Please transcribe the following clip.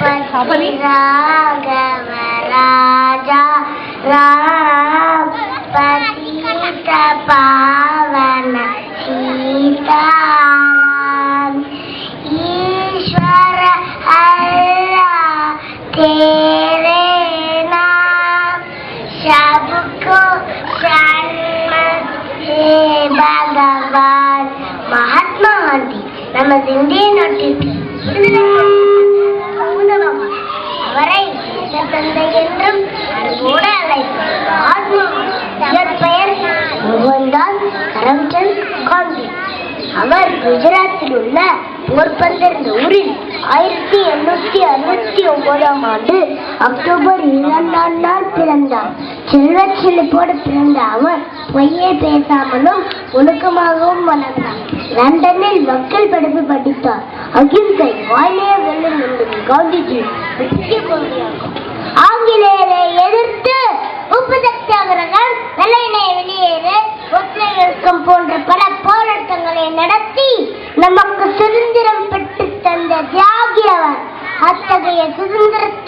राघव राजा राम पतित पावन सीताराम ईश्वर अल्लाह तेरे नाम सबको सन्मत हे भगवान. महात्मा गांधी நமது இந்திய நாட்டிற்கு அவரை தந்தை என்றும் அன்போடு அழைப்பார். பெயர் மோகன்தாஸ் கரம்சந்த் காந்தி. அவர் குஜராத்தில் உள்ள போர்பந்தர் என்ற ஊரில் 1869 ஆண்டு அக்டோபர் 2ஆம் நாள் பிறந்தார். செல்வ செழிப்போடு பிறந்த அவர் பொய்யே பேசாமலும் ஒழுக்கமாகவும் வளர்ந்தார். லண்டனில் வக்கீல் படிப்பு படித்தார். அகிம்சை வாயிலே வெல்லும் என்பது காந்திஜி முக்கிய கொள்கையாகும். ஆங்கிலேயரை எதிர்த்து உப்பு சத்தியாகிரகம், வெள்ளையனை வெளியேறு, ஒற்றையக்கம் போன்ற பல போராட்டங்களை நடத்தி நமக்கு சுதந்திரம் பெற்று தந்த தியாகி அவர். அத்தகைய சுதந்திரத்தை